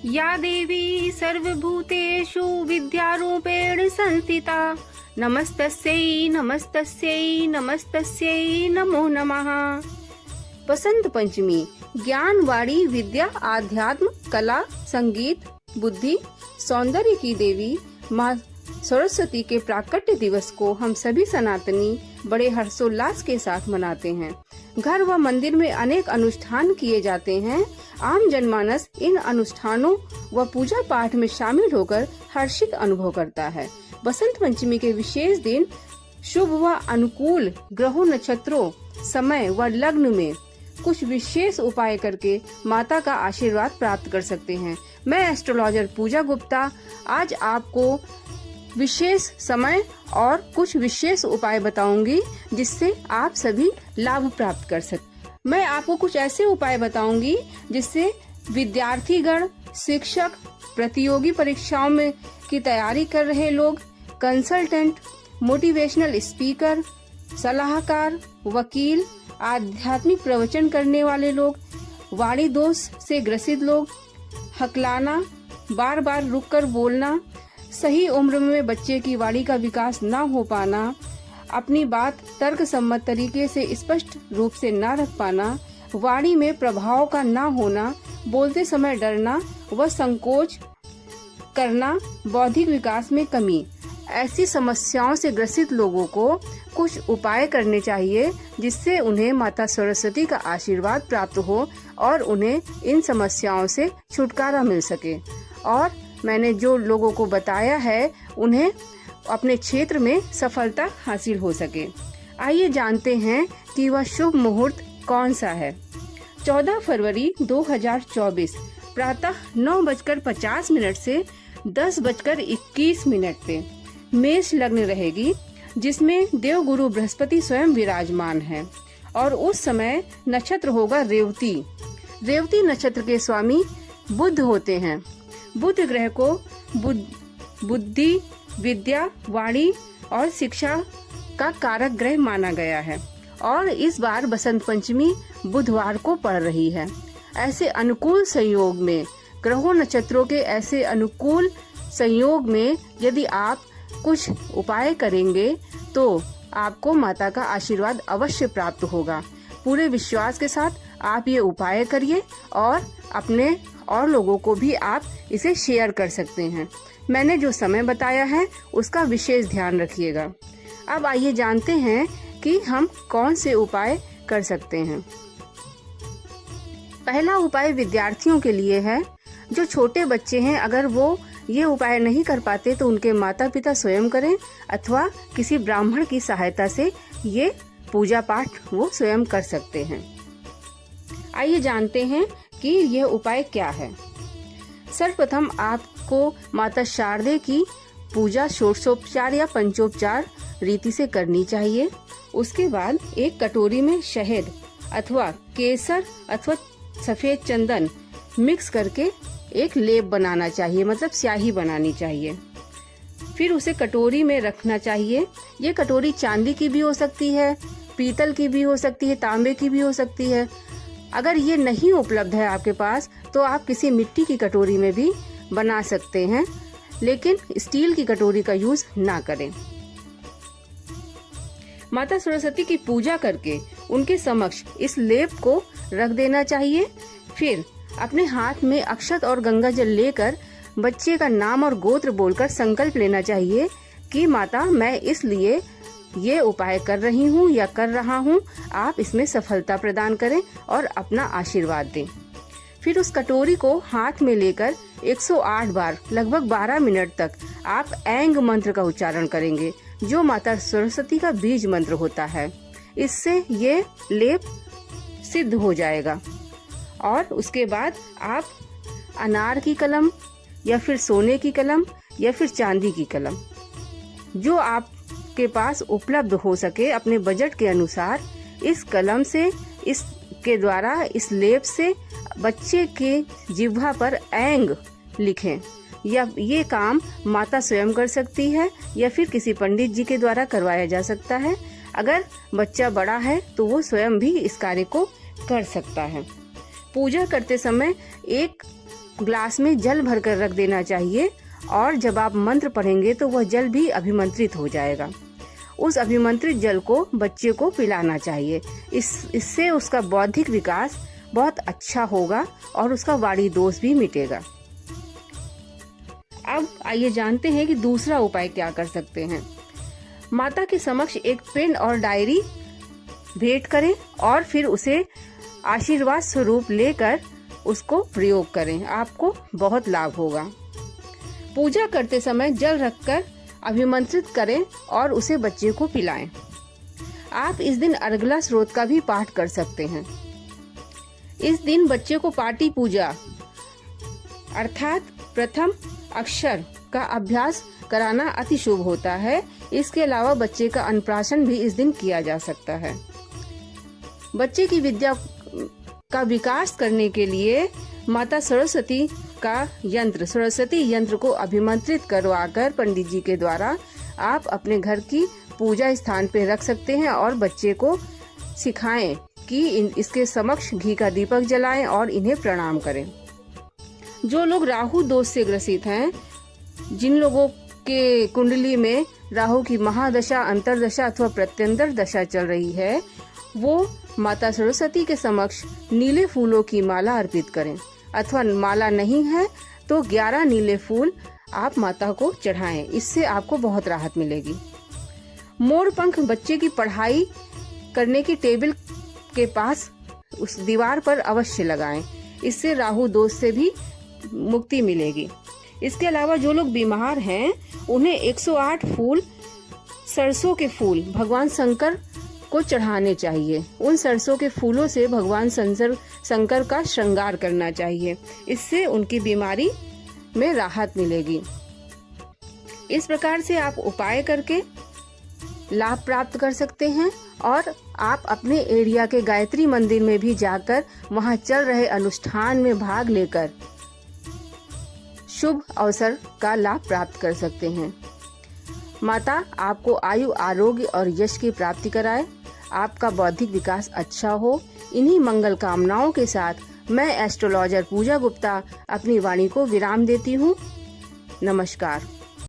या देवी सर्वभूतेषु विद्यारूपेण संस्थिता नमस्तस्यै नमस्तस्यै नमस्तस्यै नमो नमः। बसंत पंचमी ज्ञान, वाणी, विद्या, आध्यात्म, कला, संगीत, बुद्धि, सौंदर्य की देवी माँ सरस्वती के प्राकट्य दिवस को हम सभी सनातनी बड़े हर्षोल्लास के साथ मनाते हैं। घर व मंदिर में अनेक अनुष्ठान किए जाते हैं। आम जनमानस इन अनुष्ठानों व पूजा पाठ में शामिल होकर हर्षित अनुभव करता है। बसंत पंचमी के विशेष दिन शुभ व अनुकूल ग्रहों, नक्षत्रों, समय व लग्न में कुछ विशेष उपाय करके माता का आशीर्वाद प्राप्त कर सकते हैं। मैं एस्ट्रोलॉजर पूजा गुप्ता आज आपको विशेष समय और कुछ विशेष उपाय बताऊंगी जिससे आप सभी लाभ प्राप्त कर सकते। मैं आपको कुछ ऐसे उपाय बताऊंगी जिससे विद्यार्थीगण, शिक्षक, प्रतियोगी परीक्षाओं में की तैयारी कर रहे लोग, कंसल्टेंट, मोटिवेशनल स्पीकर, सलाहकार, वकील, आध्यात्मिक प्रवचन करने वाले लोग, वाणी दोष से ग्रसित लोग, हकलाना, बार बार रुककर बोलना, सही उम्र में बच्चे की वाणी का विकास न हो पाना, अपनी बात तर्क सम्मत तरीके से स्पष्ट रूप से न रख पाना, वाणी में प्रभाव का न होना, बोलते समय डरना व संकोच करना, बौद्धिक विकास में कमी, ऐसी समस्याओं से ग्रसित लोगों को कुछ उपाय करने चाहिए जिससे उन्हें माता सरस्वती का आशीर्वाद प्राप्त हो और उन्हें इन समस्याओं से छुटकारा मिल सके। और मैंने जो लोगों को बताया है उन्हें अपने क्षेत्र में सफलता हासिल हो सके। आइए जानते हैं कि वह शुभ मुहूर्त कौन सा है। 14 फरवरी 2024 प्रातः 9:50 से 10:21 पे मेष लग्न रहेगी, जिसमें देवगुरु बृहस्पति स्वयं विराजमान है और उस समय नक्षत्र होगा रेवती। रेवती नक्षत्र के स्वामी बुध होते हैं। बुध ग्रह को बुद्धि, विद्या, वाणी और शिक्षा का कारक ग्रह माना गया है और इस बार बसंत पंचमी बुधवार को पड़ रही है। ऐसे अनुकूल संयोग में, ग्रहों नक्षत्रों के ऐसे अनुकूल संयोग में यदि आप कुछ उपाय करेंगे तो आपको माता का आशीर्वाद अवश्य प्राप्त होगा। पूरे विश्वास के साथ आप ये उपाय करिए और अपने और लोगों को भी आप इसे शेयर कर सकते हैं। मैंने जो समय बताया है उसका विशेष ध्यान रखिएगा। अब आइए जानते हैं कि हम कौन से उपाय कर सकते हैं। पहला उपाय विद्यार्थियों के लिए है। जो छोटे बच्चे हैं, अगर वो ये उपाय नहीं कर पाते तो उनके माता पिता स्वयं करें अथवा किसी ब्राह्मण की सहायता से ये पूजा पाठ वो स्वयं कर सकते हैं। आइए जानते हैं कि यह उपाय क्या है। सर्वप्रथम आपको माता शारदे की पूजा षोडशोपचार या पंचोपचार रीति से करनी चाहिए। उसके बाद एक कटोरी में शहद अथवा केसर अथवा सफेद चंदन मिक्स करके एक लेप बनाना चाहिए, मतलब स्याही बनानी चाहिए। फिर उसे कटोरी में रखना चाहिए। ये कटोरी चांदी की भी हो सकती है, पीतल की भी हो सकती है, तांबे की भी हो सकती है। अगर ये नहीं उपलब्ध है आपके पास तो आप किसी मिट्टी की कटोरी में भी बना सकते हैं, लेकिन स्टील की कटोरी का यूज ना करें। माता सरस्वती की पूजा करके उनके समक्ष इस लेप को रख देना चाहिए। फिर अपने हाथ में अक्षत और गंगा जल लेकर बच्चे का नाम और गोत्र बोलकर संकल्प लेना चाहिए कि माता मैं इसलिए ये उपाय कर रही हूँ या कर रहा हूँ, आप इसमें सफलता प्रदान करें और अपना आशीर्वाद दें। फिर उस कटोरी को हाथ में लेकर 108 बार लगभग 12 मिनट तक आप ऐंग मंत्र का उच्चारण करेंगे, जो माता सरस्वती का बीज मंत्र होता है। इससे ये लेप सिद्ध हो जाएगा। और उसके बाद आप अनार की कलम या फिर सोने की कलम या फिर चांदी की कलम, जो आपके पास उपलब्ध हो सके अपने बजट के अनुसार, इस कलम से इसके द्वारा इस लेप से बच्चे के जिह्वा पर ऐंग लिखें। या ये काम माता स्वयं कर सकती है या फिर किसी पंडित जी के द्वारा करवाया जा सकता है। अगर बच्चा बड़ा है तो वो स्वयं भी इस कार्य को कर सकता है। पूजा करते समय एक ग्लास में जल भरकर रख देना चाहिए और जब आप मंत्र पढ़ेंगे तो वह जल भी अभिमंत्रित हो जाएगा। उस अभिमंत्रित जल को बच्चे को पिलाना चाहिए। इससे उसका बौद्धिक विकास बहुत अच्छा होगा और उसका वाणी दोष भी मिटेगा। अब आइए जानते हैं कि दूसरा उपाय क्या कर सकते हैं। माता के समक्ष एक पेन और डायरी भेंट करें और फिर उसे आशीर्वाद स्वरूप लेकर उसको प्रयोग करें। आपको बहुत लाभ होगा। पूजा करते समय जल रखकर अभिमंत्रित करें और उसे बच्चे को पिलाएं। आप इस दिन अर्गला स्रोत का भी पाठ कर सकते हैं। इस दिन बच्चे को पाटी पूजा अर्थात प्रथम अक्षर का अभ्यास कराना अति शुभ होता है। इसके अलावा बच्चे का अन्नप्राशन भी इस दिन किया जा सकता है। बच्चे की विद्या का विकास करने के लिए माता सरस्वती का यंत्र, सरस्वती यंत्र को अभिमंत्रित करवाकर पंडित जी के द्वारा आप अपने घर की पूजा स्थान पे रख सकते हैं और बच्चे को सिखाएं कि इसके समक्ष घी का दीपक जलाएं और इन्हें प्रणाम करें। जो लोग राहु दोष से ग्रसित हैं, जिन लोगों के कुंडली में राहु की महादशा, अंतरदशा अथवा प्रत्यंतर दशा चल रही है, वो माता सरस्वती के समक्ष नीले फूलों की माला अर्पित करें अथवा माला नहीं है तो 11 नीले फूल आप माता को चढ़ाएं। इससे आपको बहुत राहत मिलेगी। मोर पंख बच्चे की पढ़ाई करने की टेबल के पास उस दीवार पर अवश्य लगाएं। इससे राहु दोष से भी मुक्ति मिलेगी। इसके अलावा जो लोग बीमार हैं उन्हें 108 फूल, सरसों के फूल भगवान शंकर को चढ़ाने चाहिए। उन सरसों के फूलों से भगवान शंकर का श्रृंगार करना चाहिए। इससे उनकी बीमारी में राहत मिलेगी। इस प्रकार से आप उपाय करके लाभ प्राप्त कर सकते हैं और आप अपने एरिया के गायत्री मंदिर में भी जाकर वहां चल रहे अनुष्ठान में भाग लेकर शुभ अवसर का लाभ प्राप्त कर सकते हैं। माता आपको आयु, आरोग्य और यश की प्राप्ति कराए, आपका बौद्धिक विकास अच्छा हो। इन्हीं मंगल कामनाओं के साथ मैं एस्ट्रोलॉजर पूजा गुप्ता अपनी वाणी को विराम देती हूँ। नमस्कार।